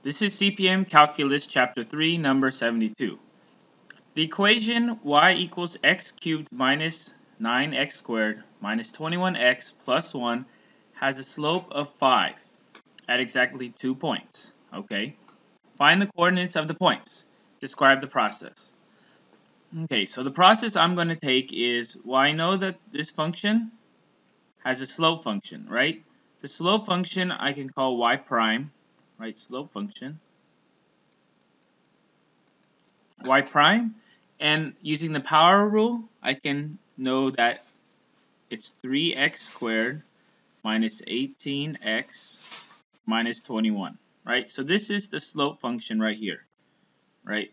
This is CPM Calculus Chapter 3, number 72. The equation y equals x cubed minus 9x squared minus 21x plus 1 has a slope of 5 at exactly 2 points. Okay. Find the coordinates of the points. Describe the process. Okay, so the process I'm going to take is, well, I know that this function has a slope function, right? The slope function I can call y prime, right? Slope function. Y prime, and using the power rule, I can know that it's 3x squared minus 18x minus 21, right? So this is the slope function right here, right?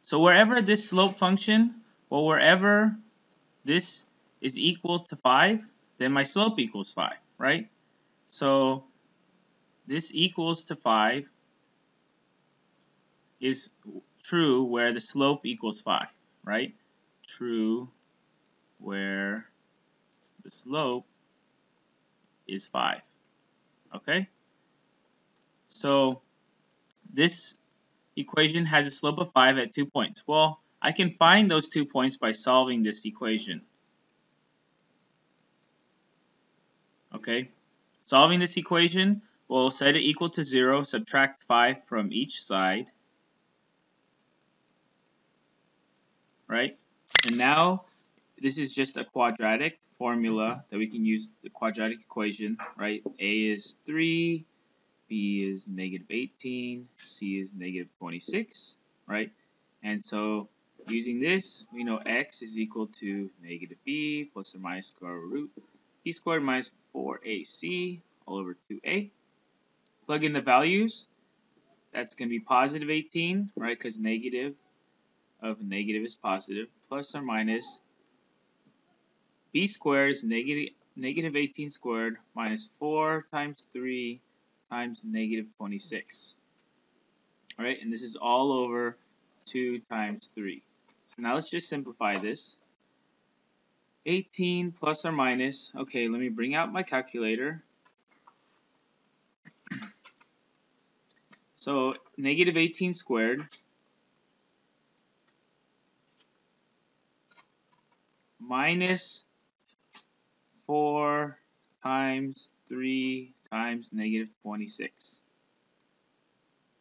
So wherever this slope function, well, wherever this is equal to 5, then my slope equals 5, right? So this equals to 5 is true where the slope equals 5, right? True where the slope is 5. Okay? So this equation has a slope of 5 at 2 points. Well, I can find those 2 points by solving this equation. Okay? Solving this equation, we'll set it equal to 0, subtract 5 from each side. Right? And now this is just a quadratic formula that we can use the quadratic equation, right? A is 3, B is negative 18, C is negative 26, right? And so using this, we know x is equal to negative b plus or minus square root b squared minus 4ac all over 2a. Plug in the values. That's going to be positive 18, right? Because negative of negative is positive, plus or minus b squared is negative 18 squared minus 4 times 3 times negative 26. All right, and this is all over 2 times 3. So now let's just simplify this. 18 plus or minus, okay, let me bring out my calculator. So negative 18 squared minus 4 times 3 times negative 26.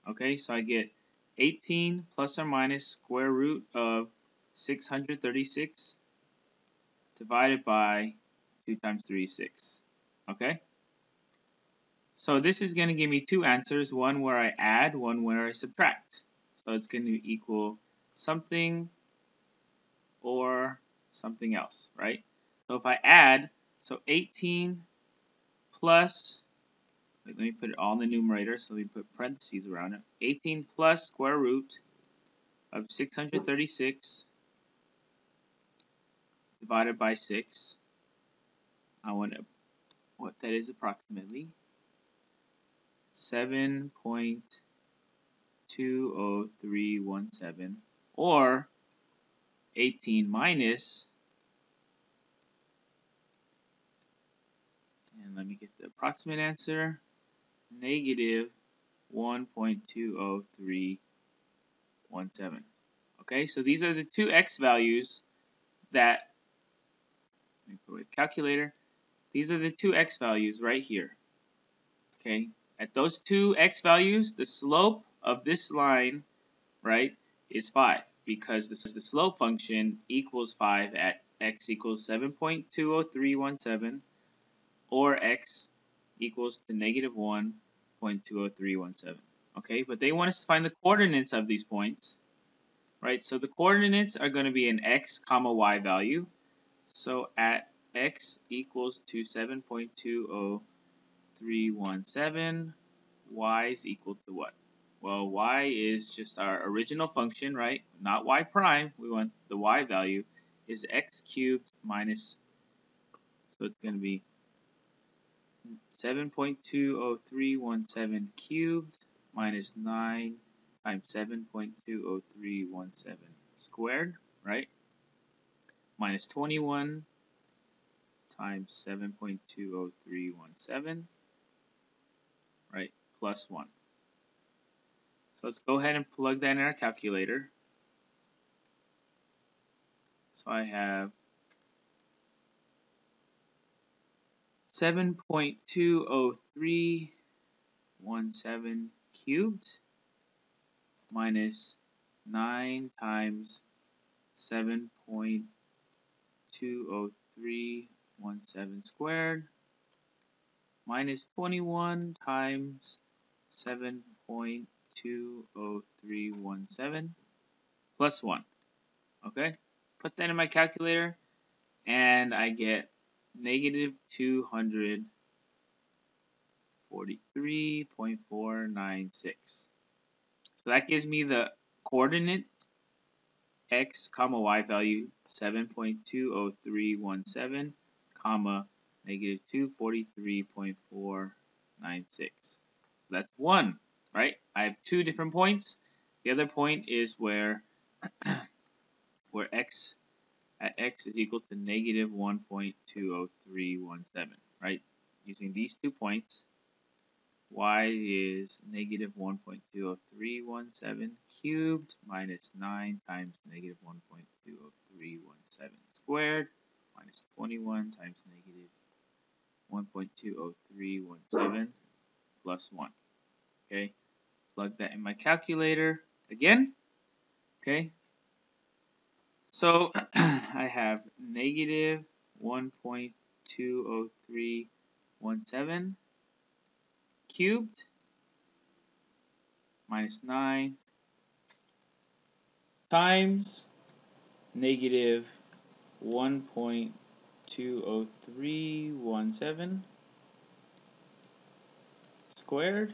Okay, so I get 18 plus or minus square root of 636 divided by 2 times 3 is 6. Okay? So this is going to give me two answers, one where I add, one where I subtract. So it's going to equal something or something else, right? So if I add, so 18 plus, let me put it all in the numerator, so let me put parentheses around it. 18 plus square root of 636 divided by 6. I want to, what that is approximately 7.20317, or 18 minus, and let me get the approximate answer, negative 1.20317. Okay, so these are the two x values that, let me put my calculator, these are the two x values right here. Okay, at those two x values, the slope of this line, right, is 5, because the slope function equals 5 at x equals 7.20317, or x equals to negative 1.20317. Okay, but they want us to find the coordinates of these points, right? So the coordinates are going to be an x comma y value. So at x equals to 7.20317, y is equal to what? Well, y is just our original function, right? Not y prime. We want the y value is x cubed minus, so it's going to be 7.20317 cubed minus 9 times 7.20317 squared, right? Minus 21 times 7.20317, right? Plus 1. So let's go ahead and plug that in our calculator. So I have 7.20317 cubed minus 9 times 7.20317 squared minus 21 times 7.20317 plus 1. Okay? Put that in my calculator and I get negative 243.496. So that gives me the coordinate x comma y value 7.20317 comma negative 243.496. So that's 1, right? I have 2 different points. The other point is where x at x is equal to negative 1.20317, right? Using these 2 points, y is negative 1.20317 cubed minus 9 times negative 1.20317 squared minus 21 times negative 1.20317 plus 1. Okay, plug that in my calculator again. Okay, so I have negative 1.20317 cubed minus 9 times negative 1.20317 squared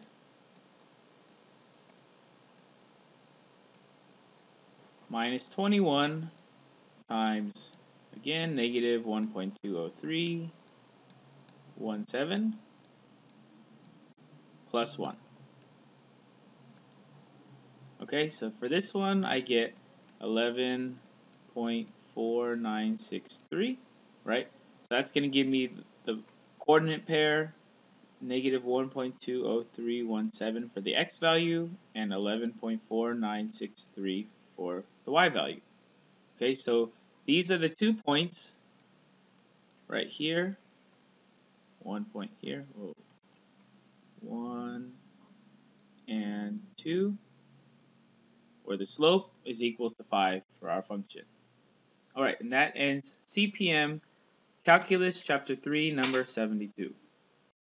minus 21 times, again, negative 1.20317 plus 1. Okay, so for this one, I get 11.4963, right? So that's going to give me the coordinate pair, negative 1.20317 for the x value, and 11.4963 for the y value. Okay, so these are the 2 points right here. 1 point here. Whoa. 1 and 2. Where the slope is equal to 5 for our function. Alright, and that ends CPM Calculus Chapter 3, number 72.